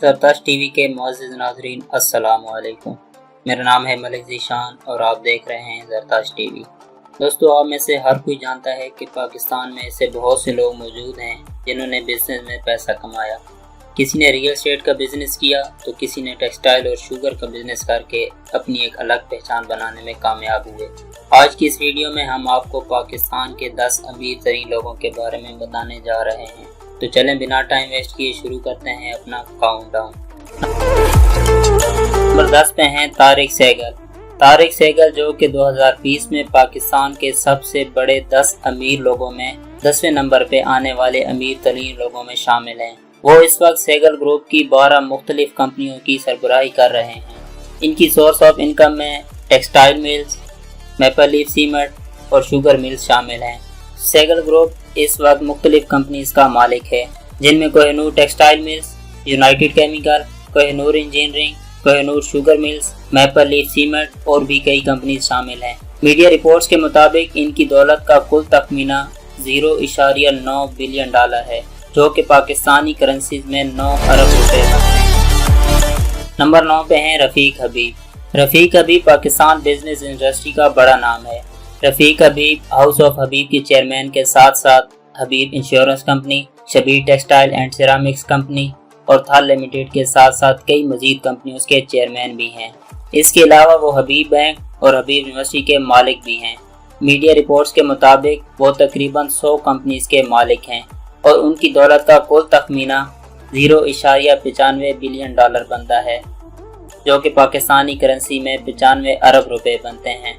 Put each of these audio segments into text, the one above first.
जरताश TV के मुअज़्ज़िज़ नाज़रीन अस्सलाम वालेकुम। मेरा नाम है मलिक ज़ीशान और आप देख रहे हैं जरताश टीवी। दोस्तों, आप में से हर कोई जानता है कि पाकिस्तान में ऐसे बहुत से लोग मौजूद हैं जिन्होंने बिज़नेस में पैसा कमाया। किसी ने रियल एस्टेट का बिज़नेस किया तो किसी ने टेक्सटाइल और शुगर का बिज़नेस करके अपनी एक अलग पहचान बनाने में कामयाब हुए। आज की इस वीडियो में हम आपको पाकिस्तान के 10 अमीर तरीन लोगों के बारे में बताने जा रहे हैं। तो चलें बिना टाइम वेस्ट किए शुरू करते हैं अपना काउंटडाउन। नंबर 10 पे हैं तारिक सहगल। तारिक सहगल जो कि 2020 में पाकिस्तान के सबसे बड़े 10 अमीर लोगों में 10वें नंबर पे आने वाले अमीर तरीन लोगों में शामिल हैं। वो इस वक्त सहगल ग्रुप की 12 मुख्तलिफ कंपनियों की सरबराही कर रहे हैं। इनकी सोर्स ऑफ इनकम में textile mills, maple leaf cement और शुगर मिल्स शामिल हैं। सहगल ग्रुप इस वक्त मुख्तलिफ कंपनीज का मालिक है, जिनमें Kohinoor textile mills, United chemical, Kohinoor engineering, Kohinoor sugar mills, maple leaf cement और भी कई कंपनीज शामिल हैं। मीडिया रिपोर्ट्स के मुताबिक इनकी दौलत का कुल तखमीना 0.9 बिलियन डॉलर है, जो कि पाकिस्तानी करेंसीज में 9 अरब रुपए बनते हैं। नंबर 9 पे हैं रफ़ीक हबीब। रफ़ीक हबीब पाकिस्तान बिजनेस इंडस्ट्री का बड़ा नाम है। रफ़ीक हबीब हाउस ऑफ हबीब के चेयरमैन के साथ साथ Habib insurance company, Shabbir textile and ceramics company और थाल लिमिटेड के साथ साथ कई मजीद कंपनियों के चेयरमैन भी हैं। इसके अलावा वो हबीब बैंक और हबीब यूनिवर्सिटी के मालिक भी हैं। मीडिया रिपोर्ट्स के मुताबिक वो तकरीबन 100 कंपनीज के मालिक हैं और उनकी दौलत का कुल तखमीना 0.95 बिलियन डॉलर बनता है, जो कि पाकिस्तानी करेंसी में 95 अरब रुपए बनते हैं।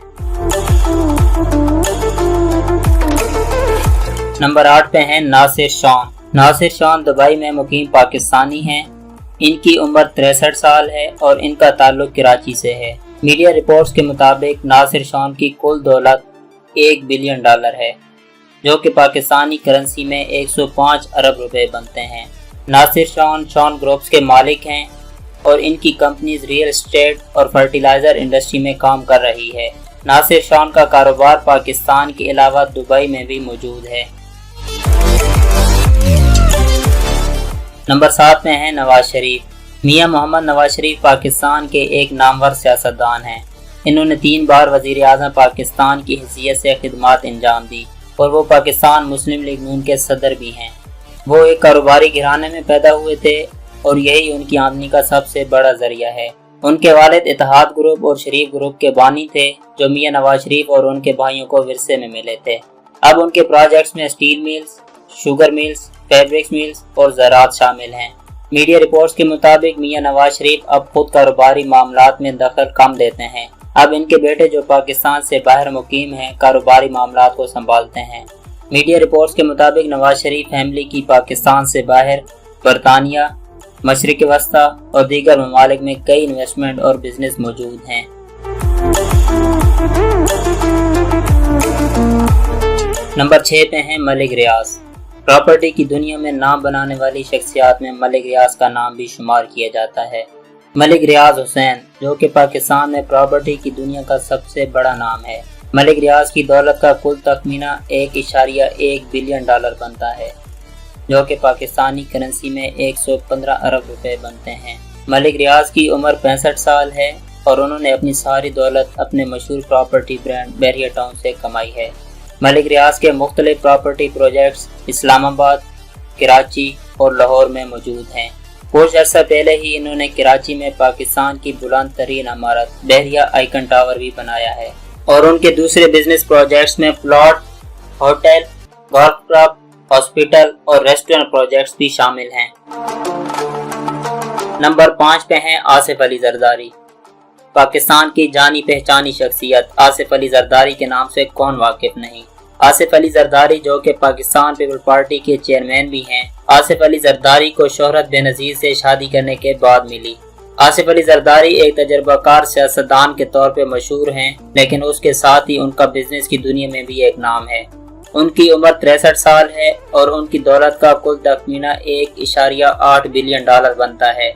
नंबर 8 पे हैं नासिर शान। नासिर शान दुबई में मुकीम पाकिस्तानी हैं। इनकी उम्र 63 साल है और इनका ताल्लुक कराची से है। मीडिया रिपोर्ट्स के मुताबिक नासिर शान की कुल दौलत 1 बिलियन डॉलर है, जो कि पाकिस्तानी करेंसी में 105 अरब रुपए बनते हैं। नासिर शान शॉन ग्रुप्स के मालिक हैं और इनकी कंपनीज रियल एस्टेट और फर्टिलाइजर इंडस्ट्री में काम कर रही है। नासिर शान का कारोबार पाकिस्तान के अलावा दुबई में भी मौजूद है। नंबर 7 में है नवाज शरीफ। मियां मोहम्मद नवाज शरीफ पाकिस्तान के एक नामवर सियासतदान हैं। इन्होंने 3 बार वज़ीर आज़म पाकिस्तान की हैसियत से खिदमत अंजाम दी और वो पाकिस्तान मुस्लिम लीग नून के सदर भी हैं। वो एक कारोबारी घराने में पैदा हुए थे और यही उनकी आमदनी का सबसे बड़ा जरिया है। उनके वालिद इत्तेहाद ग्रुप और शरीफ ग्रुप के बानी थे, जो मियां नवाज शरीफ और उनके भाइयों को विरसे में मिले थे। अब उनके प्रोजेक्ट्स में steel mills, sugar mills, fabrics mills और ज़राअत शामिल हैं। मीडिया रिपोर्ट्स के मुताबिक मियां नवाज शरीफ अब खुद कारोबारी मामलात में दखल कम देते हैं। अब इनके बेटे जो पाकिस्तान से बाहर मुकीम हैं कारोबारी मामलात को संभालते हैं। मीडिया रिपोर्ट्स के मुताबिक नवाज शरीफ फैमिली की पाकिस्तान से बाहर बरतानिया, मशरिक वस्ता और दीगर ममालिक में कई इन्वेस्टमेंट और बिजनेस मौजूद हैं। नंबर 6 पे हैं मलिक रियाज। प्रॉपर्टी की दुनिया में नाम बनाने वाली शख्सियत में मलिक रियाज का नाम भी शुमार किया जाता है। मलिक रियाज हुसैन जो कि पाकिस्तान में प्रॉपर्टी की दुनिया का सबसे बड़ा नाम है। मलिक रियाज की दौलत का कुल तखमीना 1.1 बिलियन डॉलर बनता है, जो कि पाकिस्तानी करेंसी में 115 अरब रुपए बनते हैं। मलिक रियाज की उम्र 65 साल है और उन्होंने अपनी सारी दौलत अपने मशहूर प्रॉपर्टी ब्रांड बैरिया टाउन से कमाई है। मलिक रियाज के मुख्तलिफ प्रॉपर्टी प्रोजेक्ट्स इस्लामाबाद, कराची और लाहौर में मौजूद हैं। कुछ अर्सा पहले ही इन्होंने कराची में पाकिस्तान की बुलंद तरीन इमारत बैरिया आइकन टावर भी बनाया है और उनके दूसरे बिजनेस प्रोजेक्ट्स में plot, hotel, golf club, hospital और रेस्टोरेंट प्रोजेक्ट्स भी शामिल हैं। नंबर 5 पे हैं आसिफ अली जरदारी। पाकिस्तान की जानी पहचानी शख्सियत आसिफ अली जरदारी के नाम से कौन वाकिफ नहीं। आसिफ अली जरदारी जो कि पाकिस्तान पीपल पार्टी के चेयरमैन भी हैं। आसिफ अली जरदारी को शोहरत बेनज़ीर से शादी करने के बाद मिली। आसिफ अली जरदारी एक तजर्बाकार सियासतदान के तौर पे मशहूर हैं, लेकिन उसके साथ ही उनका बिजनेस की दुनिया में भी एक नाम है। उनकी उम्र 63 साल है और उनकी दौलत का कुल तखमीना 1.8 बिलियन डॉलर बनता है,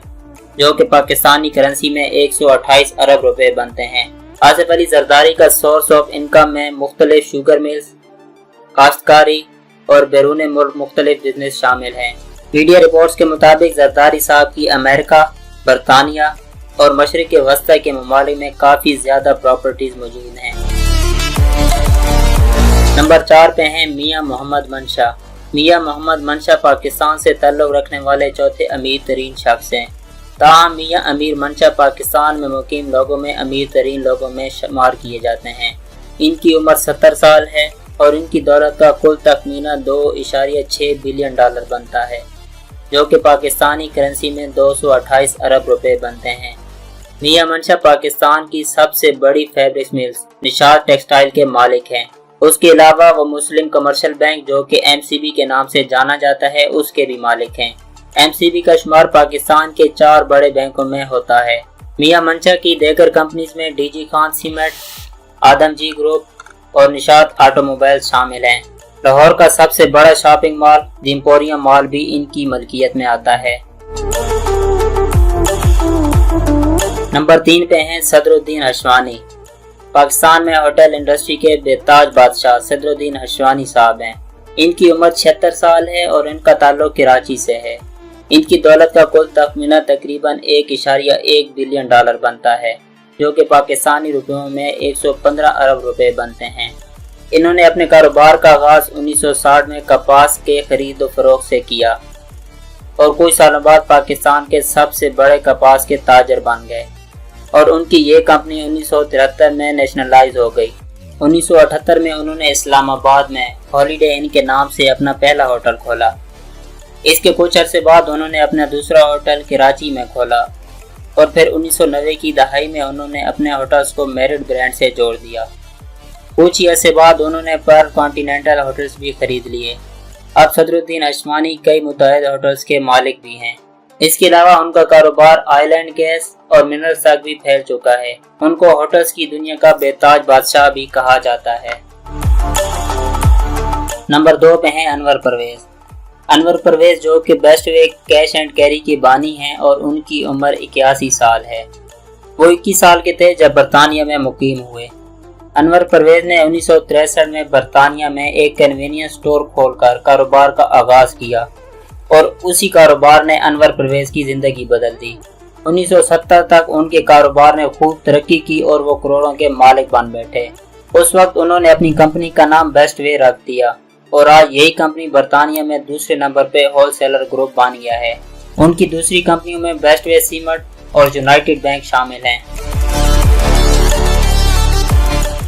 जो कि पाकिस्तानी करेंसी में 128 अरब रुपए बनते हैं। आसिफ अली जरदारी का सोर्स ऑफ इनकम में मुख्तलिफ शुगर मिल्स, काश्तकारी और बैरून मुल्क मुख्तलिफ बिजनेस शामिल हैं। मीडिया रिपोर्ट्स के मुताबिक जरदारी साहब की अमेरिका, बरतानिया और मशरिक़ वस्ता के ममालिक में काफ़ी ज़्यादा प्रॉपर्टीज़ मौजूद हैं। नंबर 4 पे हैं मियां मोहम्मद मंशा। मियां मोहम्मद मंशा पाकिस्तान से ताल्लुक़ रखने वाले चौथे अमीर तरीन शख्स हैं। ताहम मियां अमीर मंशा पाकिस्तान में मुकीम लोगों में अमीर तरीन लोगों में शुमार किए जाते हैं। इनकी उम्र 70 साल है और इनकी दौलत का कुल तखमीना $2.6 बिलियन बनता है, जो कि पाकिस्तानी करेंसी में 228 अरब रुपए बनते हैं। मियां मंशा पाकिस्तान की सबसे बड़ी फैब्रिक्स मिल्स निशात टेक्सटाइल के मालिक हैं। उसके अलावा वो मुस्लिम कमर्शियल बैंक, जो कि MCB के नाम से जाना जाता है, उसके भी मालिक हैं। MCB का शुमार पाकिस्तान के 4 बड़े बैंकों में होता है। मियां मंशा की देगर कंपनीज में DG खान सीमेंट, आदमजी ग्रुप और निशात ऑटोमोबाइल शामिल हैं। लाहौर का सबसे बड़ा shopping mall the emporium mall भी इनकी मलकियत में आता है। नंबर 3 पे हैं सदरुद्दीन हशवानी। पाकिस्तान में होटल इंडस्ट्री के बेताज बादशाह सदरुद्दीन हशवानी साहब हैं। इनकी उम्र 76 साल है और इनका ताल्लुक कराची से है। इनकी दौलत का कुल तखमीना तकरीबन $1.1 बिलियन बनता है, जो कि पाकिस्तानी रुपयों में 115 अरब रुपए बनते हैं। इन्होंने अपने कारोबार का आगाज 1960 में कपास के खरीद और फरोख्त से किया और कुछ सालों बाद पाकिस्तान के सबसे बड़े कपास के ताजर बन गए और उनकी ये कंपनी 1973 में नेशनलाइज हो गई। 1978 में उन्होंने इस्लामाबाद में हॉलीडे इन के नाम से अपना पहला होटल खोला। इसके कुछ अरसे बाद उन्होंने अपना दूसरा होटल कराची में खोला और फिर 1990 की दहाई में उन्होंने अपने होटल्स को मेरिट ब्रांड से जोड़ दिया। कुछ ही अरसे बाद उन्होंने पर्ल कॉन्टिनेंटल होटल्स भी खरीद लिए। अब सदरुद्दीन हशवानी कई मुतअद्दिद होटल्स के मालिक भी हैं। इसके अलावा उनका कारोबार ऑयल एंड गैस और मिनरल्स तक भी फैल चुका है। उनको होटल्स की दुनिया का बेताज बादशाह भी कहा जाता है। नंबर 2 पे हैं अनवर परवेज। अनवर परवेज, जो कि best way cash and carry के बानी हैं और उनकी उम्र 81 साल है। वो 21 साल के थे जब बरतानिया में मुकीम हुए। अनवर परवेज ने 1963 में बरतानिया में एक कन्वीनियंस स्टोर खोलकर कारोबार का आगाज किया और उसी कारोबार ने अनवर परवेज की जिंदगी बदल दी। 1970 तक उनके कारोबार ने खूब तरक्की की और वो करोड़ों के मालिक बन बैठे। उस वक्त उन्होंने अपनी कंपनी का नाम बेस्ट वे रख दिया और आज यही कंपनी बरतानिया में दूसरे नंबर पे होलसेलर ग्रुप बन गया है। उनकी दूसरी कंपनियों में बेस्ट वे सीमेंट और यूनाइटेड बैंक शामिल हैं।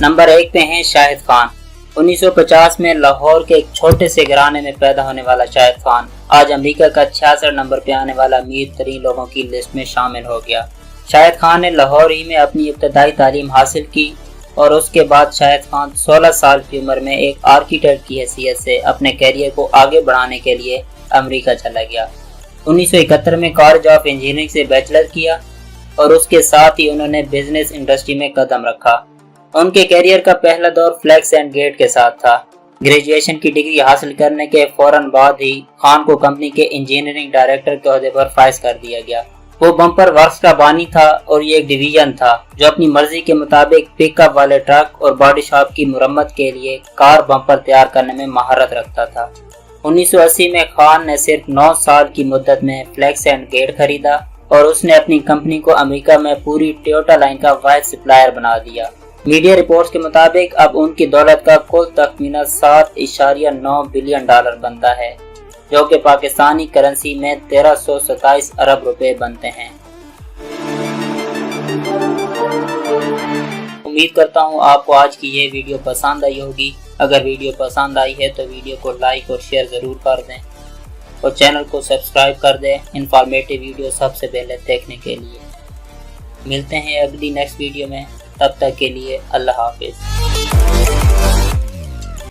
नंबर 1 पे हैं शाहिद खान। 1950 में लाहौर के एक छोटे से घराने में पैदा होने वाला शाहिद खान आज अमेरिका का 66 नंबर पे आने वाला अमीर तरीन लोगों की लिस्ट में शामिल हो गया। शाहिद खान ने लाहौर ही में अपनी इब्तदाई तालीम हासिल की और उसके बाद शाहिद खान 16 साल की उम्र में एक आर्किटेक्ट की हैसियत से अपने कैरियर को आगे बढ़ाने के लिए अमेरिका चला गया। 1971 में कॉलेज ऑफ इंजीनियरिंग से बैचलर किया और उसके साथ ही उन्होंने बिजनेस इंडस्ट्री में कदम रखा। उनके कैरियर का पहला दौर फ्लैक्स एंड गेट के साथ था। ग्रेजुएशन की डिग्री हासिल करने के फौरन बाद ही खान को कंपनी के इंजीनियरिंग डायरेक्टर के ओहदे पर फाइज कर दिया गया। वो बम्पर वर्क्स का बानी था और ये एक डिवीजन था जो अपनी मर्जी के मुताबिक पिकअप वाले ट्रक और बॉडी शॉप की मुरम्मत के लिए कार बम्पर तैयार करने में महारत रखता था। 1980 में खान ने सिर्फ 9 साल की मुद्दत में फ्लैक्स एंड गेट खरीदा और उसने अपनी कंपनी को अमेरिका में पूरी टोयोटा लाइन का वाहिद सप्लायर बना दिया। मीडिया रिपोर्ट्स के मुताबिक अब उनकी दौलत का कुल तखमीना $7.9 बिलियन बनता है, जो कि पाकिस्तानी करेंसी में 1327 अरब रुपए बनते हैं। उम्मीद करता हूँ आपको आज की ये वीडियो पसंद आई होगी। अगर वीडियो पसंद आई है तो वीडियो को लाइक और शेयर ज़रूर कर दें और चैनल को सब्सक्राइब कर दें इंफॉर्मेटिव वीडियो सबसे पहले देखने के लिए। मिलते हैं अगली नेक्स्ट वीडियो में, तब तक के लिए अल्लाह हाफिज़।